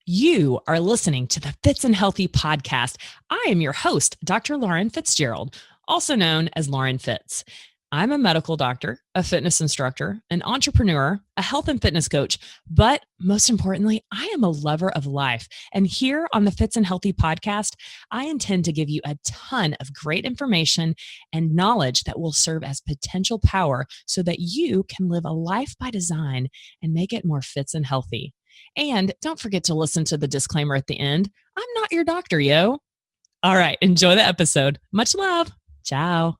You are listening to the Fitz and Healthy podcast. I am your host, Dr. Lauren Fitzgerald, also known as Lauren Fitz. I'm a medical doctor, a fitness instructor, an entrepreneur, a health and fitness coach, but most importantly, I am a lover of life. And here on the Fitz and Healthy podcast, I intend to give you a ton of great information and knowledge that will serve as potential power so that you can live a life by design and make it more fits and healthy. And don't forget to listen to the disclaimer at the end. I'm not your doctor, yo. All right, enjoy the episode. Much love. Ciao.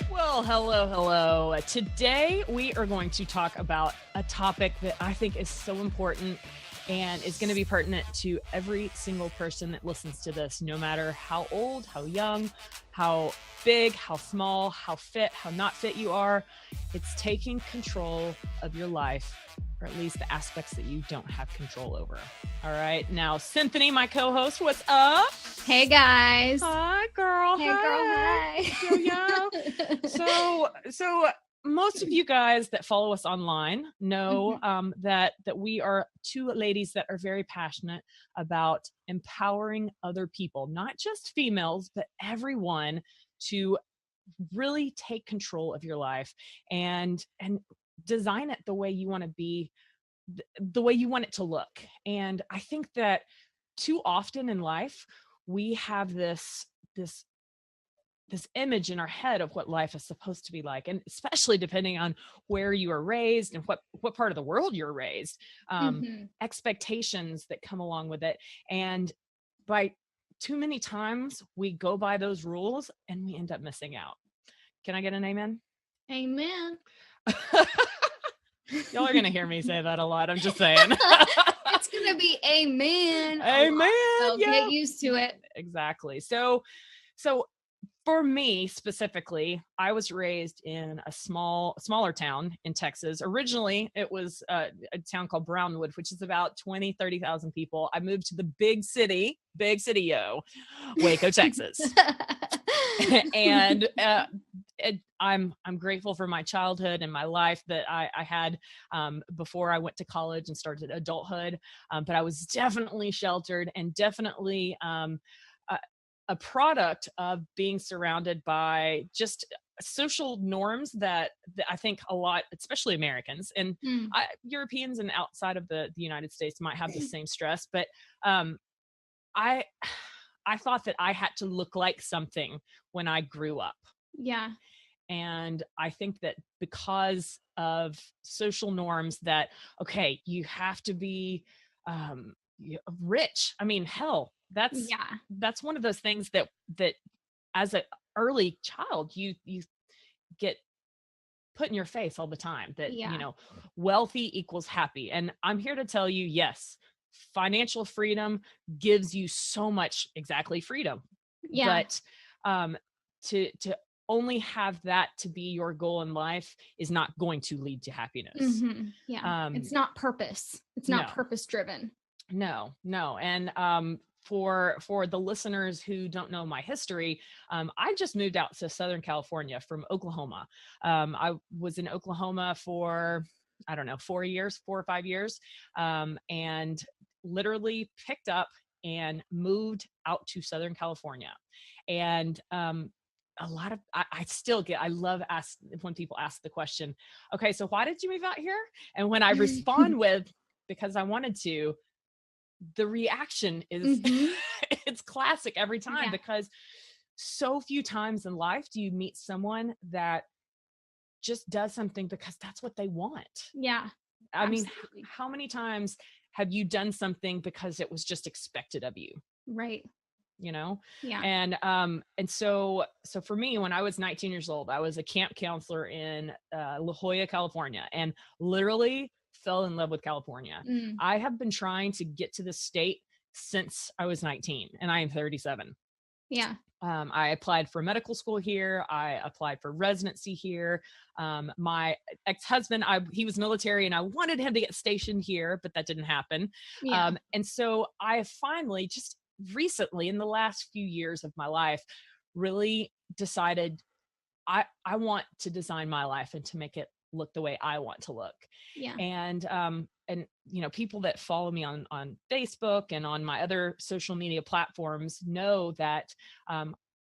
Well, hello. Today we are going to talk about a topic that I think is so important and is going to be pertinent to every single person that listens to this, no matter how old, how young, how big, how small, how fit, how not fit you are. It's taking control of your life, or at least the aspects that you don't have control over. All right. Now, Cinthanie, my co-host, what's up? Hey, guys. Hi, girl. Hey, girl. Hi. So most of you guys that follow us online know that we are two ladies that are very passionate about empowering other people, not just females, but everyone, to really take control of your life and design it the way you want to be, the way you want it to look. And I think that too often in life, we have this image in our head of what life is supposed to be like. And especially depending on where you are raised and what part of the world you're raised, expectations that come along with it. And by too many times we go by those rules and we end up missing out. Can I get an amen? Amen. Y'all are going to hear me say that a lot. I'm just saying. It's going to be amen. Amen. So get used to it. Exactly. So for me specifically, I was raised in a smaller town in Texas. Originally, it was a town called Brownwood, which is about 30,000 people. I moved to the big city, Waco, Texas. And I'm grateful for my childhood and my life that I had before I went to college and started adulthood. But I was definitely sheltered and definitely a product of being surrounded by just social norms that I think a lot, especially Americans and Europeans and outside of the United States might have the same stress. But I thought that I had to look like something when I grew up. Yeah. And I think that because of social norms that, okay, you have to be rich. I mean, hell, that's one of those things that as an early child, you get put in your face all the time that, wealthy equals happy. And I'm here to tell you, yes, financial freedom gives you so much freedom. Yeah. But to only have that to be your goal in life is not going to lead to happiness. Yeah. It's not purpose. It's not purpose driven. No. And for the listeners who don't know my history, I just moved out to Southern California from Oklahoma. I was in Oklahoma for, 4 or 5 years, and literally picked up and moved out to Southern California. And a lot of, I love when people ask the question, okay, so why did you move out here? And when I respond with, because I wanted to, the reaction is, it's classic every time, because so few times in life do you meet someone that just does something because that's what they want. Yeah. I mean, how many times have you done something because it was just expected of you? Right. Yeah. And so for me, when I was 19 years old, I was a camp counselor in La Jolla, California, and literally fell in love with California. I have been trying to get to the state since I was 19 and I am 37. Yeah. I applied for medical school here. I applied for residency here. My ex-husband, he was military and I wanted him to get stationed here, but that didn't happen. Yeah. And so I finally, just recently in the last few years of my life, really decided I want to design my life and to make it look the way I want to look. Yeah. And people that follow me on Facebook and on my other social media platforms know that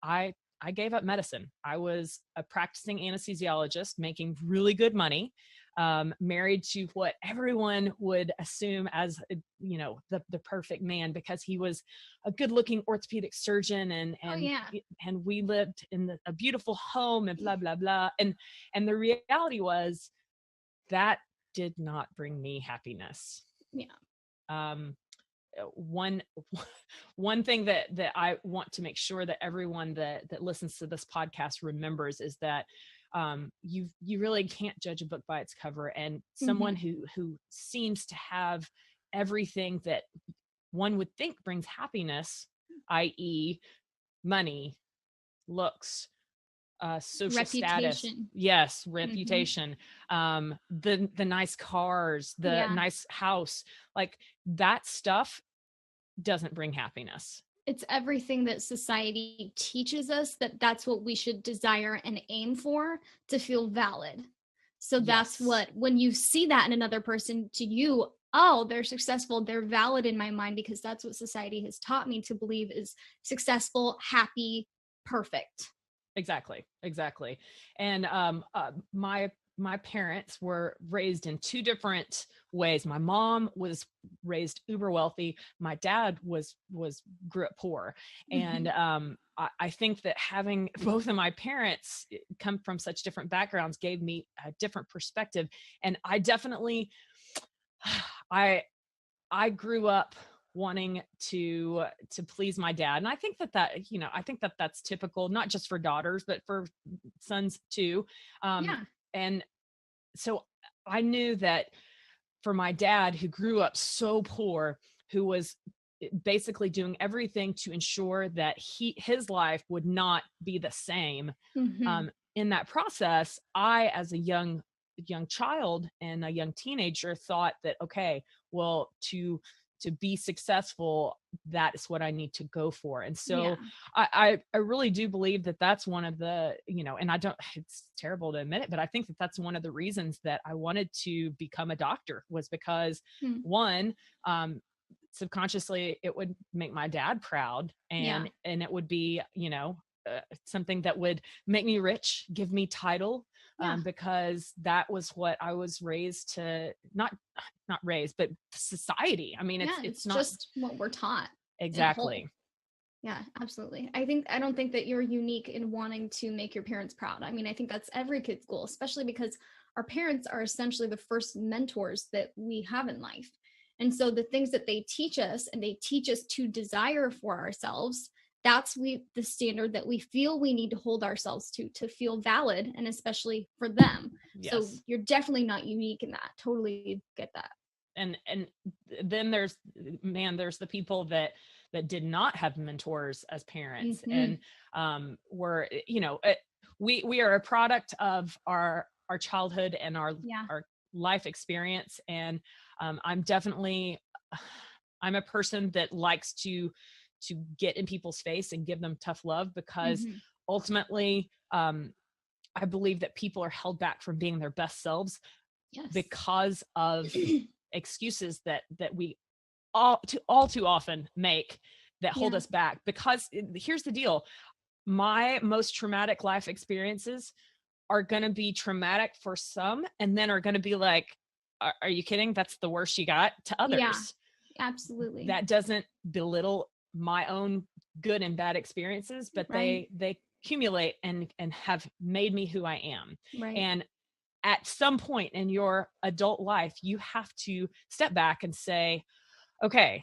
I gave up medicine. I was a practicing anesthesiologist making really good money, married to what everyone would assume as, the perfect man, because he was a good looking orthopedic surgeon and we lived in a beautiful home and blah, blah, blah. And the reality was that did not bring me happiness. Yeah. One thing that I want to make sure that everyone that listens to this podcast remembers is that you really can't judge a book by its cover. And someone who seems to have everything that one would think brings happiness, i.e. money, looks, social status, yes, reputation, the nice cars, the nice house, like that stuff doesn't bring happiness. It's everything that society teaches us that's what we should desire and aim for to feel valid. So that's what, when you see that in another person, to you, oh, they're successful, they're valid in my mind, because that's what society has taught me to believe is successful, happy, perfect. Exactly. And my parents were raised in two different ways. My mom was raised uber wealthy. My dad grew up poor. And I think that having both of my parents come from such different backgrounds gave me a different perspective. And I definitely, I grew up wanting to please my dad. And I think that that's typical, not just for daughters, but for sons too. And so I knew that for my dad, who grew up so poor, who was basically doing everything to ensure that his life would not be the same. In that process, I, as a young child and a young teenager, thought that, okay, well, to be successful, that is what I need to go for. And so I really do believe that that's one of the, and it's terrible to admit it, but I think that that's one of the reasons that I wanted to become a doctor, was because one, subconsciously it would make my dad proud, and it would be, something that would make me rich, give me title, because that was what I was raised to, not raised, but society. I mean, it's not just what we're taught. Exactly. Yeah, absolutely. I don't think that you're unique in wanting to make your parents proud. I mean, I think that's every kid's goal, especially because our parents are essentially the first mentors that we have in life. And so the things that they teach us, and they teach us to desire for ourselves, that's the standard that we feel we need to hold ourselves to feel valid, and especially for them. Yes. So you're definitely not unique in that. Totally get that. And then there's the people that did not have mentors as parents, and were, we are a product of our childhood and our life experience. And I'm a person that likes to get in people's face and give them tough love, because ultimately, I believe that people are held back from being their best selves because of excuses that we all too often make, that hold us back. Because here's the deal: my most traumatic life experiences are going to be traumatic for some, and then are going to be like, are you kidding? That's the worst you got, to others. Yeah, absolutely. That doesn't belittle my own good and bad experiences, but they accumulate and have made me who I am. Right. And at some point in your adult life, you have to step back and say, okay,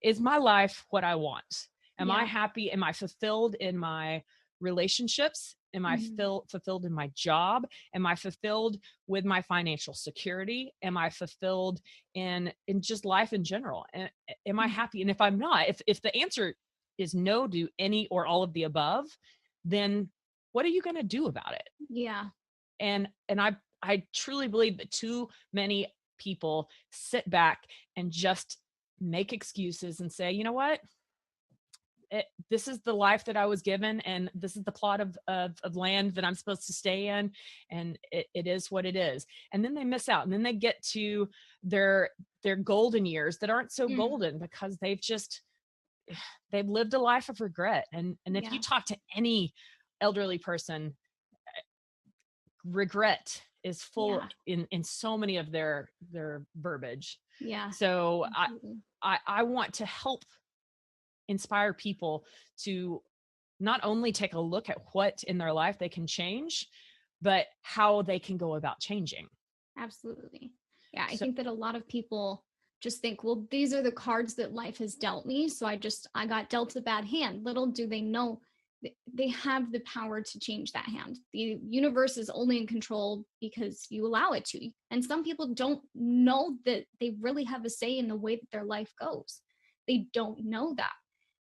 is my life what I want? Am I happy? Am I fulfilled in my relationships? Am I fulfilled in my job? Am I fulfilled with my financial security? Am I fulfilled in just life in general? And am I happy? And if I'm not, if the answer is no to any or all of the above, then what are you going to do about it? Yeah. And I truly believe that too many people sit back and just make excuses and say, you know what? This is the life that I was given, and this is the plot of land that I'm supposed to stay in, and it is what it is. And then they miss out, and then they get to their golden years that aren't so golden because they've lived a life of regret. And if you talk to any elderly person, regret is full in so many of their verbiage. Yeah. So I want to help inspire people to not only take a look at what in their life they can change, but how they can go about changing. Absolutely. Yeah. I think that a lot of people just think, well, these are the cards that life has dealt me. So I got dealt a bad hand. Little do they know they have the power to change that hand. The universe is only in control because you allow it to. And some people don't know that they really have a say in the way that their life goes. They don't know that.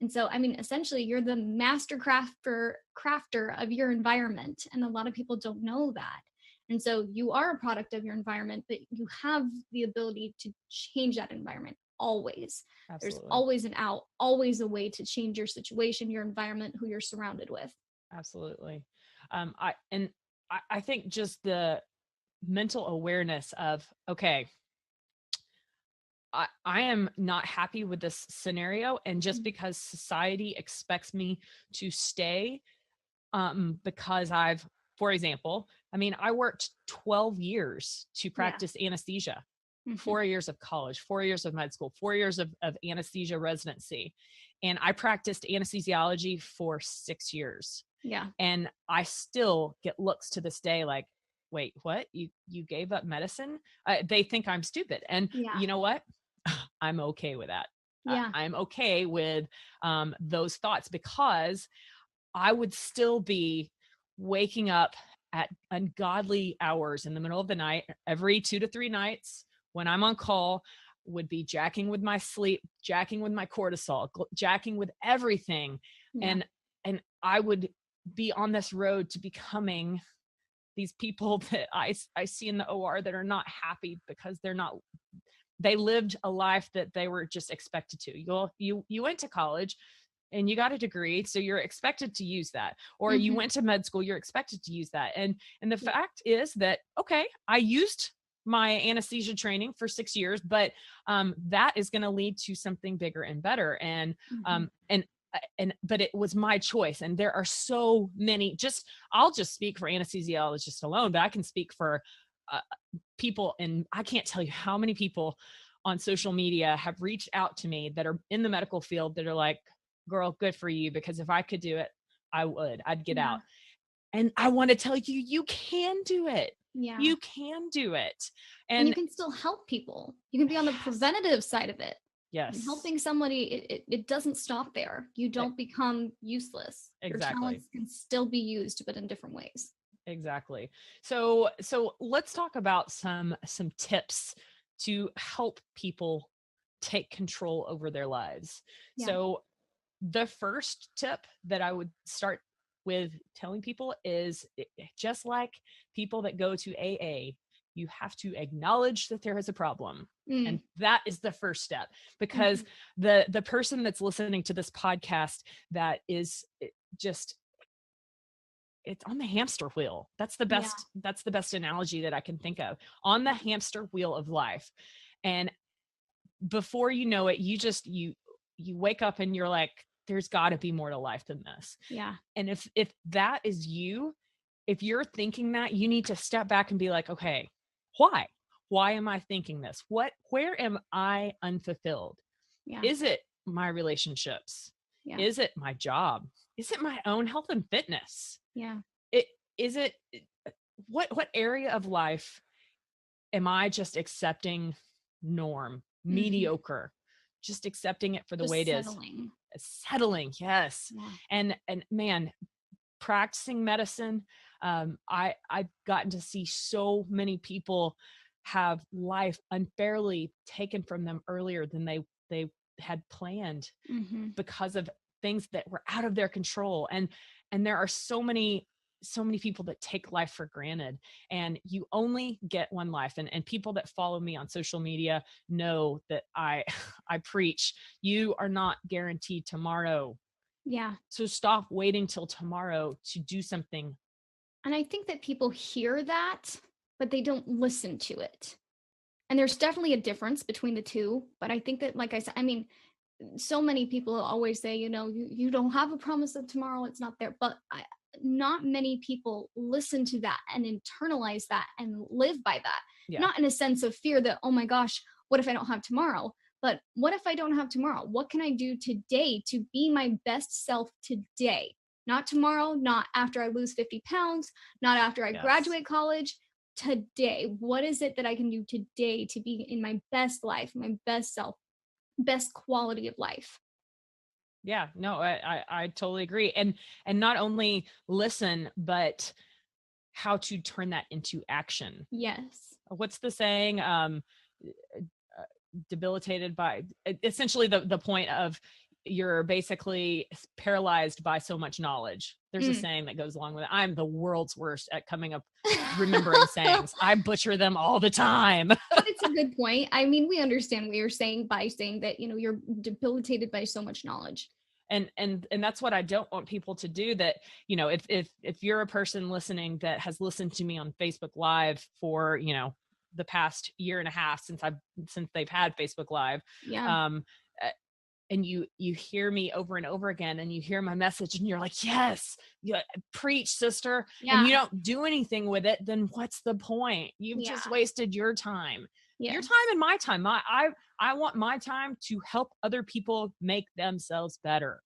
And so, I mean, essentially, you're the master crafter of your environment. And a lot of people don't know that. And so you are a product of your environment, but you have the ability to change that environment always. Absolutely. There's always an out, always a way to change your situation, your environment, who you're surrounded with. Absolutely. I think just the mental awareness of, okay, I am not happy with this scenario. And just because society expects me to stay, because for example, I mean, I worked 12 years to practice anesthesia, 4 years of college, 4 years of med school, 4 years of anesthesia residency. And I practiced anesthesiology for 6 years. Yeah. And I still get looks to this day like, wait, what? You gave up medicine? They think I'm stupid. And you know what? I'm okay with that. Yeah. I'm okay with those thoughts, because I would still be waking up at ungodly hours in the middle of the night every 2 to 3 nights when I'm on call, would be jacking with my sleep, jacking with my cortisol, jacking with everything. And I would be on this road to becoming these people that I see in the OR that are not happy because they lived a life that they were just expected to. You went to college and you got a degree, so you're expected to use that. Or you went to med school, you're expected to use that. And the fact is that, okay, I used my anesthesia training for 6 years, but that is going to lead to something bigger and better. And but it was my choice. And there are so many, I'll just speak for anesthesiologists alone, but I can speak for people, and I can't tell you how many people on social media have reached out to me that are in the medical field that are like, girl, good for you, because if I could do it, I'd get out. And I want to tell you, you can do it. Yeah. You can do it. And you can still help people. You can be on the preventative side of it. Yes. And helping somebody, it doesn't stop there. You don't become useless. Exactly. Your talents can still be used, but in different ways. Exactly. So let's talk about some tips to help people take control over their lives. Yeah. So the first tip that I would start with telling people is, just like people that go to AA, you have to acknowledge that there is a problem. And that is the first step, because the person that's listening to this podcast that is just, it's on the hamster wheel. That's the best analogy that I can think of, on the hamster wheel of life. And before you know it, you wake up and you're like, there's got to be more to life than this. Yeah. And if that is you, if you're thinking that, you need to step back and be like, okay, why am I thinking this? Where am I unfulfilled? Yeah. Is it my relationships? Yeah. Is it my job? Is it my own health and fitness? Yeah. What area of life am I just accepting norm, mediocre, just accepting it for the way it is? Settling. Yes. Yeah. And man, practicing medicine, I've gotten to see so many people have life unfairly taken from them earlier than they had planned, because of things that were out of their control. And there are so many people that take life for granted, and you only get one life. And people that follow me on social media know that I I preach, you are not guaranteed tomorrow. Yeah. So stop waiting till tomorrow to do something. And I think that people hear that, but they don't listen to it. And there's definitely a difference between the two. But I think that, like I said, I mean, so many people always say, you don't have a promise of tomorrow, it's not there. But not many people listen to that and internalize that and live by that. Yeah. Not in a sense of fear that, oh my gosh, what if I don't have tomorrow? But what if I don't have tomorrow? What can I do today to be my best self today? Not tomorrow, not after I lose 50 pounds, not after I graduate college. Today, what is it that I can do today to be in my best life, my best self, best quality of life? Yeah, no, I totally agree. And not only listen, but how to turn that into action. Yes. What's the saying? Debilitated by, essentially the point of, you're basically paralyzed by so much knowledge. There's a saying that goes along with it. I'm the world's worst at coming up, remembering sayings. I butcher them all the time. But it's a good point. I mean, we understand what you're saying by saying that, you're debilitated by so much knowledge. And that's what I don't want people to do. That, if you're a person listening that has listened to me on Facebook Live for, the past year and a half since they've had Facebook Live. Yeah. And you hear me over and over again, and you hear my message, and you're like, yes, yeah, preach, sister. Yeah. And you don't do anything with it, then what's the point? You've just wasted your time. Yes. Your time and my time. I want my time to help other people make themselves better.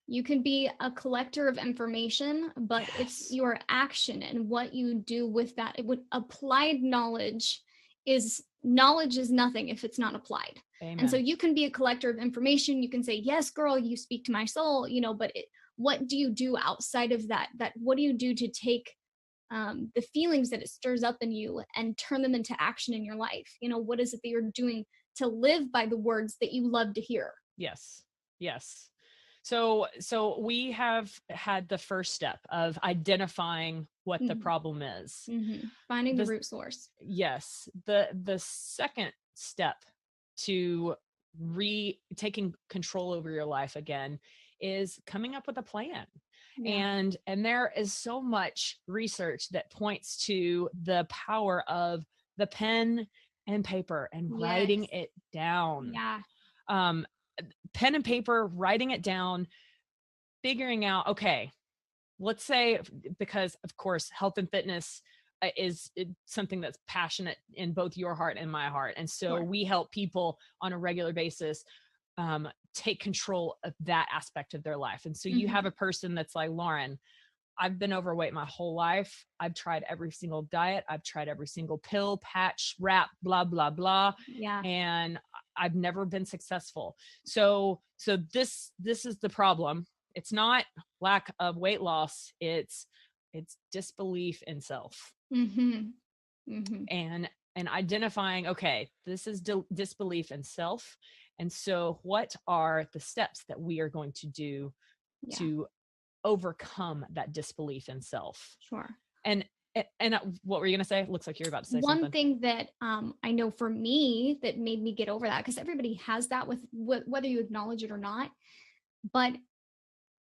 You can be a collector of information, but it's your action and what you do with that. Applied knowledge is nothing if it's not applied. Amen. And so you can be a collector of information. You can say, yes, girl, you speak to my soul, but what do you do outside of that? What do you do to take the feelings that it stirs up in you and turn them into action in your life? What is it that you're doing to live by the words that you love to hear? Yes. Yes. So we have had the first step of identifying what the problem is. Mm-hmm. Finding the root source. Yes. The second step to taking control over your life again is coming up with a plan. Yeah. And there is so much research that points to the power of the pen and paper and writing it down. Yeah. Pen and paper, writing it down, figuring out, okay, let's say, because of course, health and fitness is something that's passionate in both your heart and my heart. And so we help people on a regular basis take control of that aspect of their life. And so you have a person that's like, Lauren, I've been overweight my whole life. I've tried every single diet. I've tried every single pill, patch, wrap, blah, blah, blah. Yeah. And I've never been successful. So this is the problem. It's not lack of weight loss. It's disbelief in self. Mm-hmm. Mm-hmm. And identifying, okay, this is disbelief in self. And so what are the steps that we are going to do to overcome that disbelief in self? Sure. And what were you going to say? It looks like you're about to say one something. Thing that I know for me that made me get over that, because everybody has that with whether you acknowledge it or not, but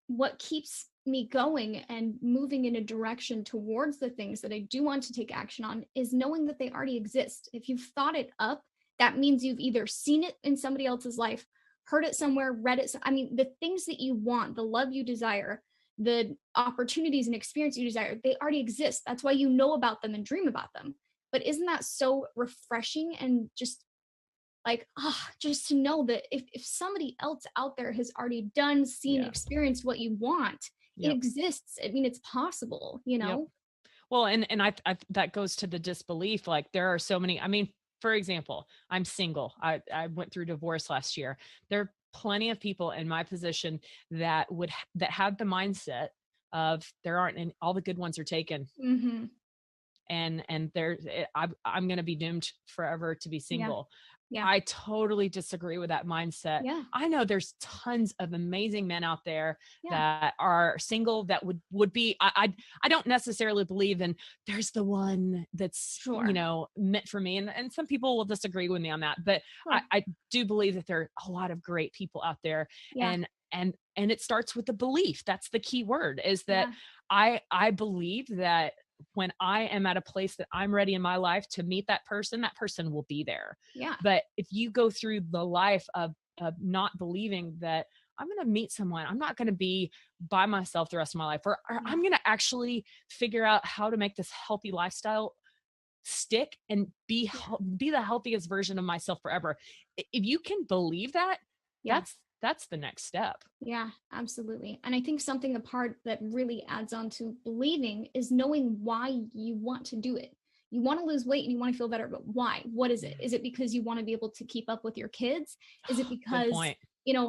what keeps me going and moving in a direction towards the things that I do want to take action on is knowing that they already exist. If you've thought it up, that means you've either seen it in somebody else's life, heard it somewhere, read it. I mean, the things that you want, the love you desire, the opportunities and experience you desire, they already exist. That's why you know about them and dream about them. But isn't that so refreshing and just like, just to know that if somebody else out there has already done, seen, experienced what you want, it exists. I mean, it's possible, Yep. Well, and I that goes to the disbelief. Like there are so many, I mean, for example, I'm single. I went through divorce last year. There are plenty of people in my position that have the mindset of there aren't any, all the good ones are taken. Mm-hmm. And I'm going to be doomed forever to be single. Yeah. I totally disagree with that mindset. Yeah. I know there's tons of amazing men out there Yeah. that are single that would be, I don't necessarily believe in there's the one that's, Sure. meant for me. And some people will disagree with me on that, but Sure. I do believe that there are a lot of great people out there. Yeah. And it starts with the belief. That's the key word, is that Yeah. I believe that when I am at a place that I'm ready in my life to meet that person will be there. Yeah. But if you go through the life of not believing that I'm going to meet someone, I'm not going to be by myself the rest of my life, or I'm going to actually figure out how to make this healthy lifestyle stick and be the healthiest version of myself forever. If you can believe that, Yeah. that's the next step. Yeah, absolutely. And I think something the part that really adds on to believing is knowing why you want to do it. You want to lose weight and you want to feel better, but why? What is it? Is it because you want to be able to keep up with your kids? Is it Good because, point.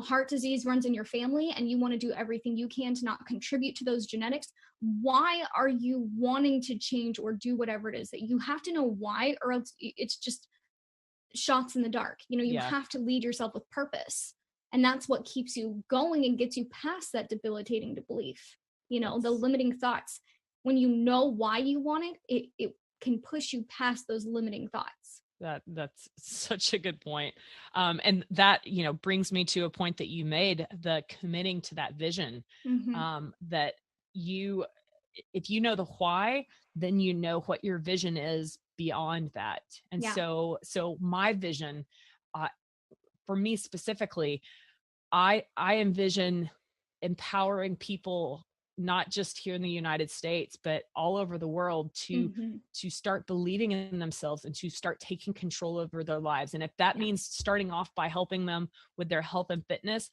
heart disease runs in your family and you want to do everything you can to not contribute to those genetics? Why are you wanting to change or do whatever it is? That you have to know why, or else it's just shots in the dark. You Yeah. have to lead yourself with purpose. And that's what keeps you going and gets you past that debilitating belief. The limiting thoughts. When you know why you want it can push you past those limiting thoughts. That's such a good point. And that, brings me to a point that you made, the committing to that vision, that if you know the why, then you know what your vision is beyond that. And so my vision, for me specifically, I envision empowering people, not just here in the United States, but all over the world, to start believing in themselves and to start taking control over their lives. And if that means starting off by helping them with their health and fitness,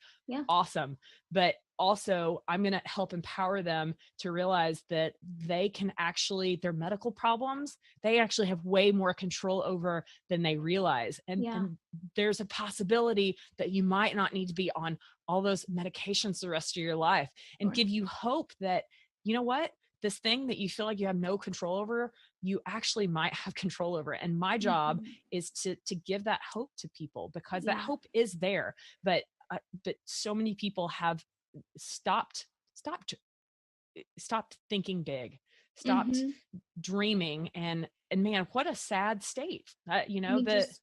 awesome. But also, I'm going to help empower them to realize that they can actually, their medical problems, they actually have way more control over than they realize. And there's a possibility that you might not need to be on all those medications the rest of your life, and give you hope that, you know what, this thing that you feel like you have no control over, you actually might have control over it. And my job is to give that hope to people, because that hope is there. But so many people have stopped thinking big, stopped dreaming, and man, what a sad state. Just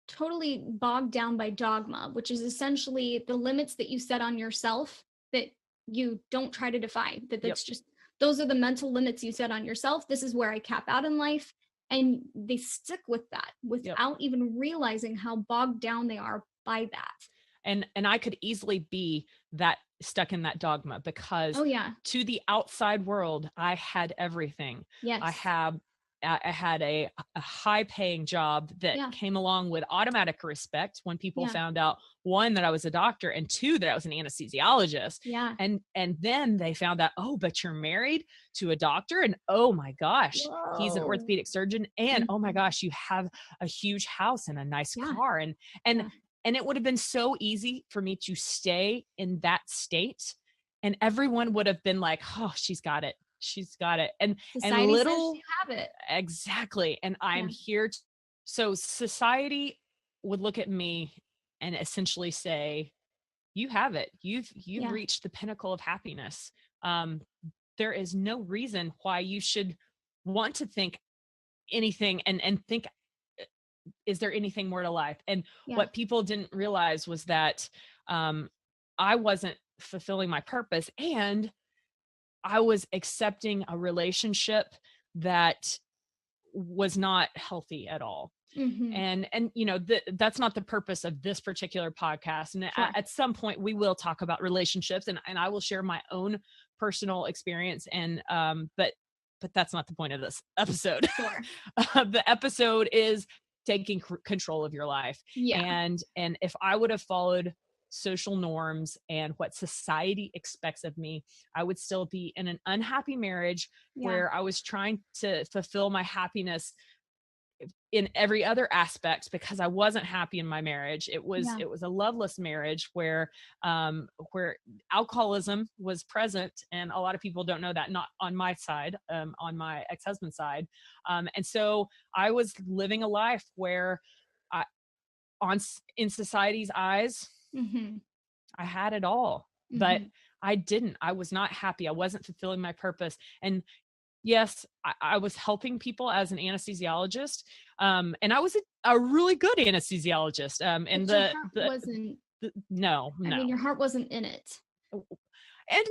totally bogged down by dogma, which is essentially the limits that you set on yourself that you don't try to defy. That's just, those are the mental limits you set on yourself. This is where I cap out in life. And they stick with that without even realizing how bogged down they are by that. And I could easily be that stuck in that dogma, because to the outside world, I had everything. Yes. I had a high paying job that came along with automatic respect when people found out, one, that I was a doctor, and two, that I was an anesthesiologist. Yeah. And then they found out, oh, but you're married to a doctor, and oh my gosh, he's an orthopedic surgeon, and oh my gosh, you have a huge house and a nice car. And it would have been so easy for me to stay in that state, and everyone would have been like, oh, she's got it. She's got it. And society says you have it. Exactly. And I'm here. So society would look at me and essentially say, you have it. You've reached the pinnacle of happiness. There is no reason why you should want to think anything and think, is there anything more to life? And what people didn't realize was that I wasn't fulfilling my purpose, and I was accepting a relationship that was not healthy at all. And that's not the purpose of this particular podcast. And at some point we will talk about relationships, and I will share my own personal experience. And but that's not the point of this episode. The episode is taking control of your life. And if I would have followed social norms and what society expects of me, I would still be in an unhappy marriage where I was trying to fulfill my happiness in every other aspect, because I wasn't happy in my marriage. It was a loveless marriage where alcoholism was present, and a lot of people don't know that, not on my side, on my ex-husband's side. And so I was living a life where in society's eyes, I had it all, but I didn't. I was not happy. I wasn't fulfilling my purpose. And yes, I was helping people as an anesthesiologist. And I was a really good anesthesiologist. And but your heart wasn't, no. I mean, your heart wasn't in it. And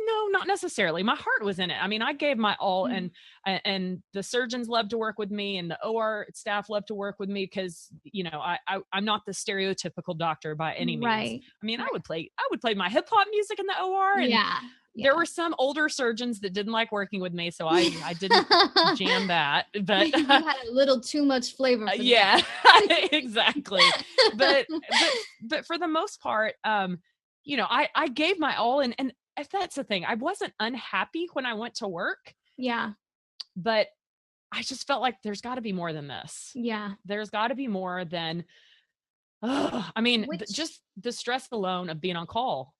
no, not necessarily. My heart was in it. I mean, I gave my all, and the surgeons loved to work with me, and the OR staff loved to work with me because, you know, I'm not the stereotypical doctor by any means. I mean, I would play my hip hop music in the OR, and there were some older surgeons that didn't like working with me, so I didn't jam that. But you had a little too much flavor. For yeah, exactly. But for the most part, you know, I gave my all, and if that's the thing, I wasn't unhappy when I went to work. Yeah. But I just felt like there's got to be more than this. Yeah. There's got to be more than, I mean, just the stress alone of being on call.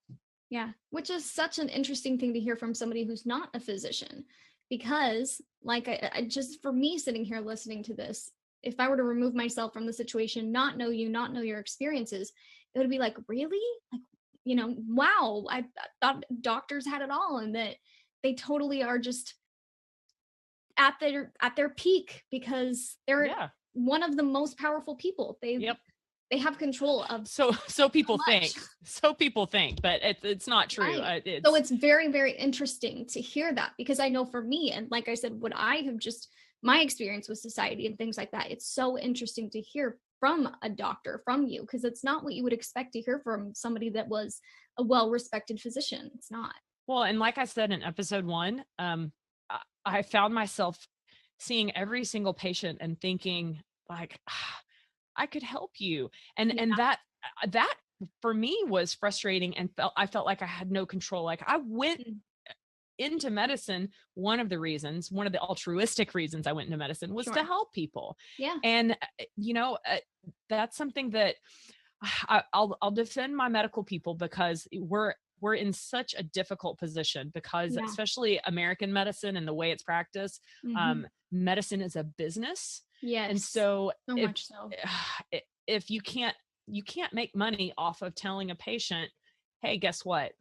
Yeah. Which is such an interesting thing to hear from somebody who's not a physician, because like, I just, for me sitting here listening to this, if I were to remove myself from the situation, not know you, not know your experiences, it would be like, really? Like, you know, wow, I thought doctors had it all, and that they totally are just at their peak because they're one of the most powerful people. They have control of so people think. So people think, but it's not true. Right. So it's very, very interesting to hear that, because I know for me, and like I said, what I have just, my experience with society and things like that, it's so interesting to hear from a doctor, from you, because it's not what you would expect to hear from somebody that was a well-respected physician. It's not. Well, and like I said in episode 1, I found myself seeing every single patient and thinking like, I could help you. And that for me was frustrating, and I felt like I had no control. Like I went into medicine. One of the altruistic reasons I went into medicine was to help people. Yeah. And, you know, that's something that I'll defend my medical people, because we're in such a difficult position, because especially American medicine and the way it's practiced, medicine is a business. Yes. And so much so. If you can't make money off of telling a patient, hey, guess what?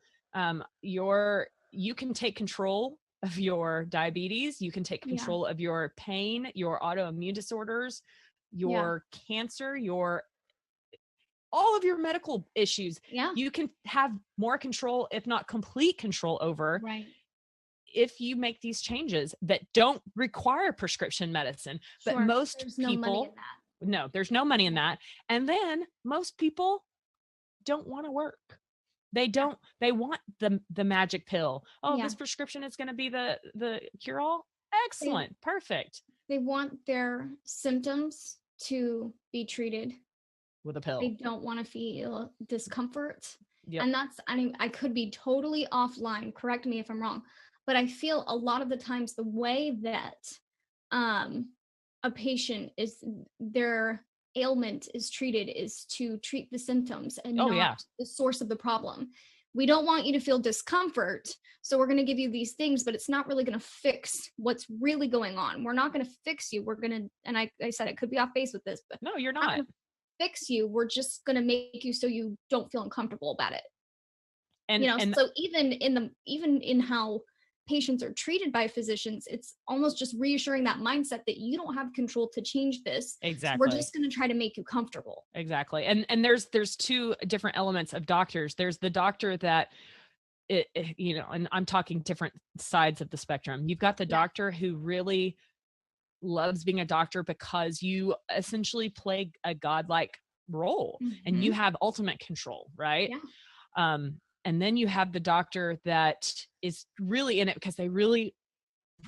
You can take control of your diabetes. You can take control of your pain, your autoimmune disorders, your cancer, all of your medical issues. Yeah. You can have more control, if not complete control over. Right. If you make these changes that don't require prescription medicine. But most people, there's no money in that. And then most people don't want to work. They don't, they want the magic pill. Oh, this prescription is going to be the cure all. Excellent. Perfect. They want their symptoms to be treated with a pill. They don't want to feel discomfort. Yep. And that's, I mean, I could be totally offline. Correct me if I'm wrong, but I feel a lot of the times the way that a patient is, their ailment is treated is to treat the symptoms and not the source of the problem. We don't want you to feel discomfort, so we're going to give you these things, but it's not really going to fix what's really going on. We're not going to fix you. We're going to, and I said, it could be off base with this, but no, you're not. Fix you. We're just going to make you so you don't feel uncomfortable about it. And, you know, so even in how patients are treated by physicians, it's almost just reassuring that mindset that you don't have control to change this. Exactly. We're just going to try to make you comfortable. Exactly. And there's two different elements of doctors. There's the doctor that you know, and I'm talking different sides of the spectrum. You've got the doctor who really loves being a doctor because you essentially play a godlike role and you have ultimate control, right? Yeah. And then you have the doctor that is really in it because they really,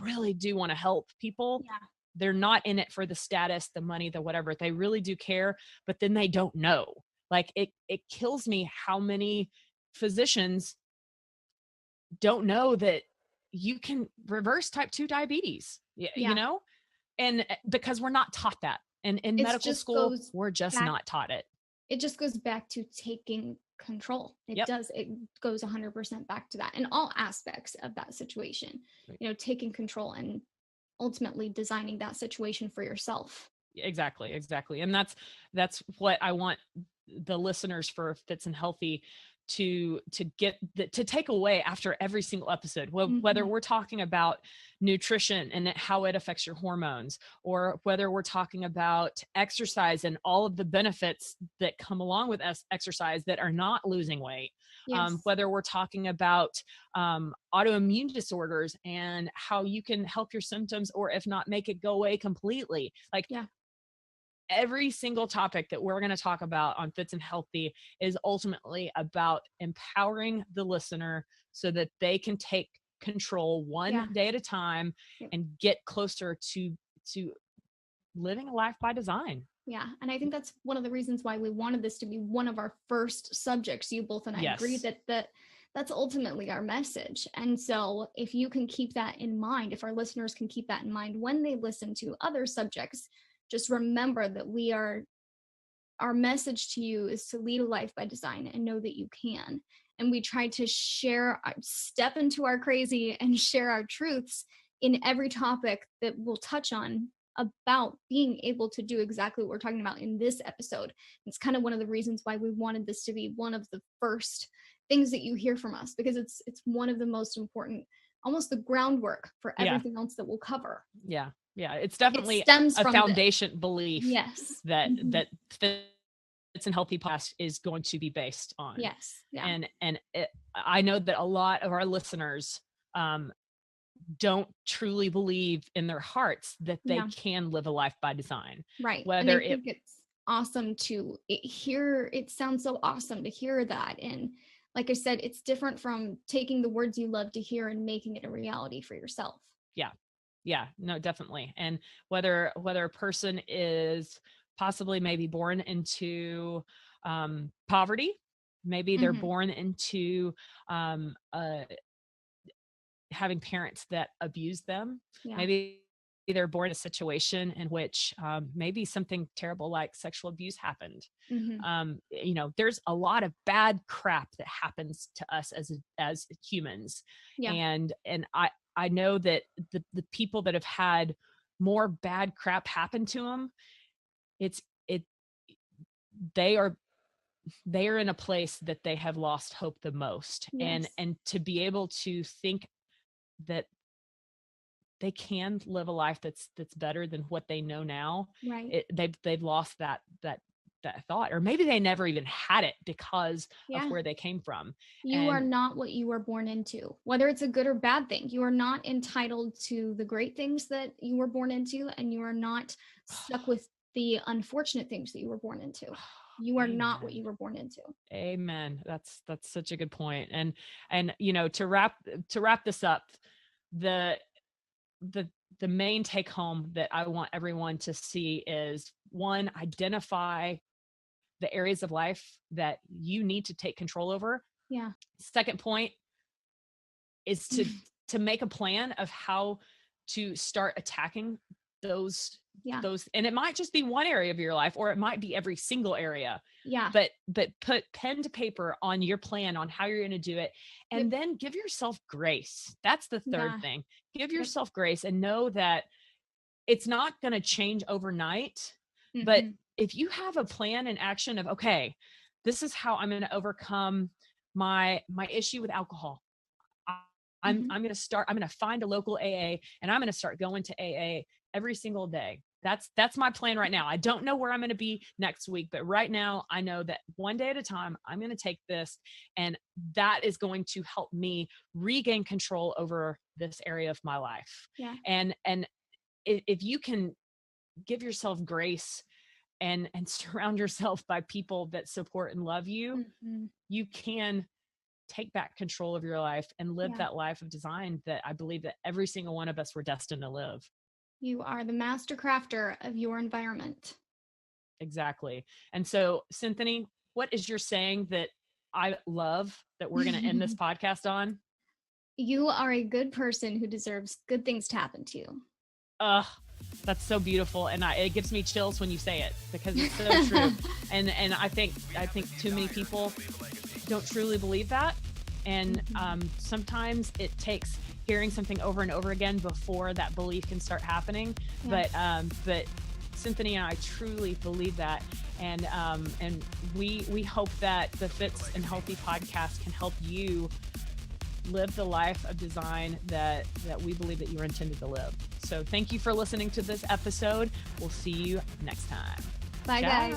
really do want to help people. Yeah. They're not in it for the status, the money, the whatever. They really do care, but then they don't know. Like it kills me how many physicians don't know that you can reverse type 2 diabetes, you know? And because we're not taught that. And in medical school, we're just not taught it. It just goes back to taking control. It does. It goes 100% back to that in all aspects of that situation, you know, taking control and ultimately designing that situation for yourself. Exactly. And that's what I want the listeners for Fits and Healthy to to take away after every single episode, whether we're talking about nutrition and how it affects your hormones, or whether we're talking about exercise and all of the benefits that come along with exercise that are not losing weight. Yes. Whether we're talking about autoimmune disorders and how you can help your symptoms, or if not, make it go away completely. Like, every single topic that we're going to talk about on Fits and Healthy is ultimately about empowering the listener so that they can take control one day at a time and get closer to living a life by design. Yeah. And I think that's one of the reasons why we wanted this to be one of our first subjects. You both and I agree that that's ultimately our message. And so if you can keep that in mind, if our listeners can keep that in mind when they listen to other subjects, just remember that our message to you is to lead a life by design and know that you can. And we try to step into our crazy and share our truths in every topic that we'll touch on about being able to do exactly what we're talking about in this episode. It's kind of one of the reasons why we wanted this to be one of the first things that you hear from us, because it's one of the most important, almost the groundwork for everything else that we'll cover. Yeah, it's definitely a foundation belief that Fits and Healthy podcast is going to be based on. Yes. Yeah. And I know that a lot of our listeners don't truly believe in their hearts that they can live a life by design. Right. Whether and I think it's awesome to hear. It sounds so awesome to hear that. And like I said, it's different from taking the words you love to hear and making it a reality for yourself. Yeah, no, definitely. And whether a person is possibly maybe born into poverty, maybe they're born into having parents that abuse them, maybe they're born in a situation in which maybe something terrible like sexual abuse happened. There's a lot of bad crap that happens to us as humans. And I know that the people that have had more bad crap happen to them, they are in a place that they have lost hope the most. And to be able to think that they can live a life that's better than what they know now. Right. They've lost that thought, or maybe they never even had it because of where they came from. You are not what you were born into, whether it's a good or bad thing. You are not entitled to the great things that you were born into, and you are not stuck with the unfortunate things that you were born into. You are not what you were born into. Amen. That's such a good point. And to wrap this up, the main take home that I want everyone to see is, one, identify the areas of life that you need to take control over. Yeah. Second point is to make a plan of how to start attacking those, and it might just be one area of your life, or it might be every single area. Yeah. But put pen to paper on your plan on how you're going to do it. And then give yourself grace. That's the third thing. Give yourself grace and know that it's not going to change overnight. But if you have a plan and action of, okay, this is how I'm going to overcome my issue with alcohol. I'm going to find a local AA, and I'm going to start going to AA every single day. That's my plan right now. I don't know where I'm going to be next week, but right now I know that one day at a time, I'm going to take this, and that is going to help me regain control over this area of my life. Yeah. And if you can give yourself grace and surround yourself by people that support and love you, you can take back control of your life and live that life of design that I believe that every single one of us were destined to live. You are the master crafter of your environment. Exactly. And so, Cinthanie, what is your saying that I love that we're going to end this podcast on? You are a good person who deserves good things to happen to you. That's so beautiful. And it gives me chills when you say it, because it's so true. And I think too many people don't truly believe that. And sometimes it takes hearing something over and over again before that belief can start happening. But Cinthanie and I truly believe that. And we hope that the Fitz and Healthy podcast can help you live the life of design that we believe that you're intended to live. So thank you for listening to this episode. We'll see you next time. Bye, guys.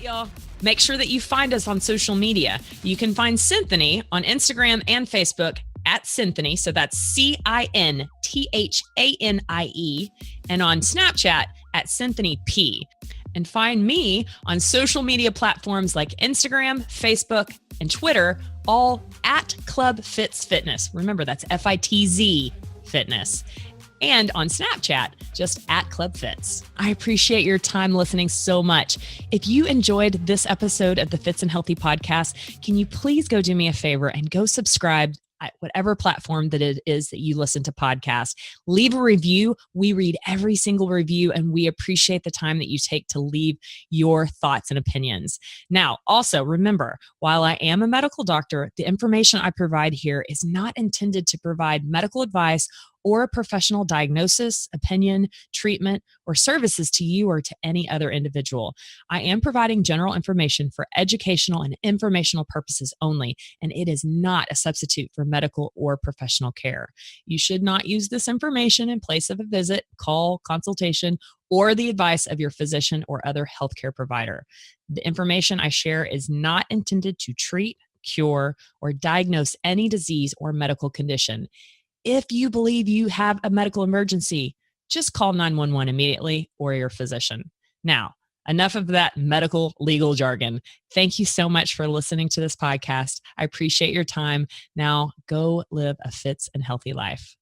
Y'all. Make sure that you find us on social media. You can find Cinthanie on Instagram and Facebook at Cinthanie. So that's CINTHANIE, and on Snapchat at Cinthanie P. And find me on social media platforms like Instagram, Facebook, and Twitter, all at Club Fitz Fitness. Remember, that's FITZ Fitness. And on Snapchat, just at Club Fitz. I appreciate your time listening so much. If you enjoyed this episode of the Fitz and Healthy podcast, can you please go do me a favor and go subscribe at whatever platform that it is that you listen to podcasts. Leave a review. We read every single review, and we appreciate the time that you take to leave your thoughts and opinions. Now, also remember, while I am a medical doctor, the information I provide here is not intended to provide medical advice or a professional diagnosis, opinion, treatment, or services to you or to any other individual. I am providing general information for educational and informational purposes only, and it is not a substitute for medical or professional care. You should not use this information in place of a visit, call, consultation, or the advice of your physician or other healthcare provider. The information I share is not intended to treat, cure, or diagnose any disease or medical condition. If you believe you have a medical emergency, just call 911 immediately or your physician. Now, enough of that medical legal jargon. Thank you so much for listening to this podcast. I appreciate your time. Now, go live a Fitz and Healthy life.